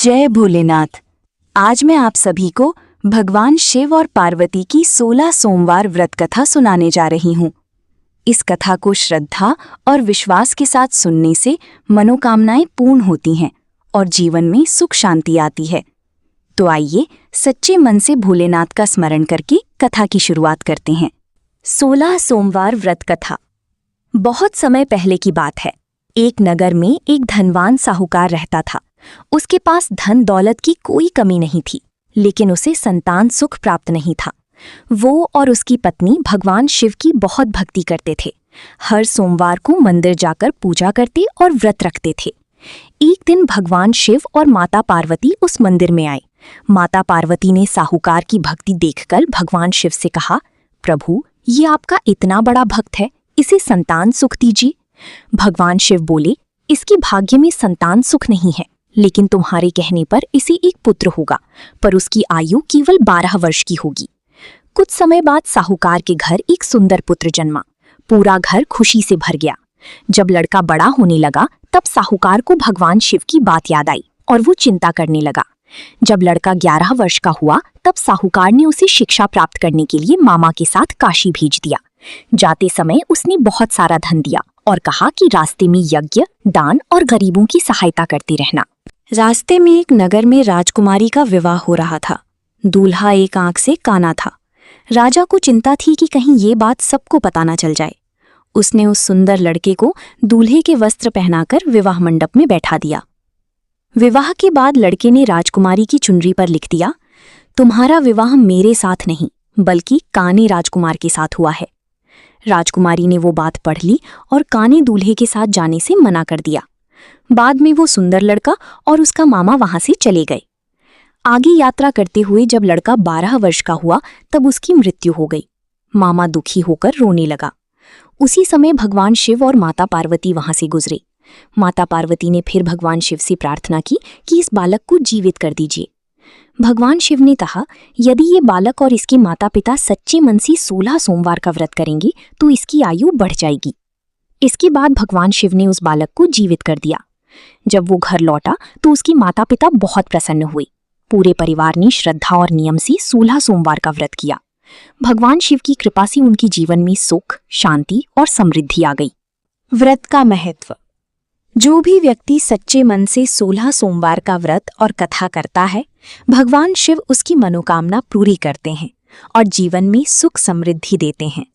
जय भोलेनाथ। आज मैं आप सभी को भगवान शिव और पार्वती की 16 सोमवार व्रत कथा सुनाने जा रही हूँ। इस कथा को श्रद्धा और विश्वास के साथ सुनने से मनोकामनाएं पूर्ण होती हैं और जीवन में सुख शांति आती है। तो आइए सच्चे मन से भोलेनाथ का स्मरण करके कथा की शुरुआत करते हैं। 16 सोमवार व्रत कथा। बहुत समय पहले की बात है। एक नगर में एक धनवान साहूकार रहता था। उसके पास धन दौलत की कोई कमी नहीं थी, लेकिन उसे संतान सुख प्राप्त नहीं था। वो और उसकी पत्नी भगवान शिव की बहुत भक्ति करते थे। हर सोमवार को मंदिर जाकर पूजा करते और व्रत रखते थे। एक दिन भगवान शिव और माता पार्वती उस मंदिर में आए। माता पार्वती ने साहूकार की भक्ति देखकर भगवान शिव से कहा, प्रभु, ये आपका इतना बड़ा भक्त है, इसे संतान सुख दीजिए। भगवान शिव बोले, इसके भाग्य में संतान सुख नहीं है, लेकिन तुम्हारे कहने पर इसे एक पुत्र होगा, पर उसकी आयु केवल 12 वर्ष की होगी। कुछ समय बाद साहूकार के घर एक सुंदर पुत्र जन्मा। पूरा घर खुशी से भर गया। जब लड़का बड़ा होने लगा, तब साहूकार को भगवान शिव की बात याद आई और वो चिंता करने लगा। जब लड़का 11 वर्ष का हुआ, तब साहूकार ने उसे शिक्षा प्राप्त करने के लिए मामा के साथ काशी भेज दिया। जाते समय उसने बहुत सारा धन दिया और कहा कि रास्ते में यज्ञ, दान और गरीबों की सहायता करते रहना। रास्ते में एक नगर में राजकुमारी का विवाह हो रहा था। दूल्हा एक आंख से काना था। राजा को चिंता थी कि कहीं ये बात सबको पता न चल जाए। उसने उस सुंदर लड़के को दूल्हे के वस्त्र पहनाकर विवाह मंडप में बैठा दिया। विवाह के बाद लड़के ने राजकुमारी की चुनरी पर लिख दिया, तुम्हारा विवाह मेरे साथ नहीं, बल्कि काने राजकुमार के साथ हुआ है। राजकुमारी ने वो बात पढ़ ली और काने दूल्हे के साथ जाने से मना कर दिया। बाद में वो सुंदर लड़का और उसका मामा वहां से चले गए। आगे यात्रा करते हुए जब लड़का 12 वर्ष का हुआ, तब उसकी मृत्यु हो गई। मामा दुखी होकर रोने लगा। उसी समय भगवान शिव और माता पार्वती वहां से गुजरे। माता पार्वती ने फिर भगवान शिव से प्रार्थना की कि इस बालक को जीवित कर दीजिए। भगवान शिव ने कहा, यदि ये बालक और इसके माता पिता सच्चे मन से 16 सोमवार का व्रत करेंगे तो इसकी आयु बढ़ जाएगी। इसके बाद भगवान शिव ने उस बालक को जीवित कर दिया। जब वो घर लौटा तो उसकी माता पिता बहुत प्रसन्न हुए। पूरे परिवार ने श्रद्धा और नियम से 16 सोमवार का व्रत किया। भगवान शिव की कृपा से उनके जीवन में सुख, शांति और समृद्धि आ गई। व्रत का महत्व। जो भी व्यक्ति सच्चे मन से 16 सोमवार का व्रत और कथा करता है, भगवान शिव उसकी मनोकामना पूरी करते हैं और जीवन में सुख समृद्धि देते हैं।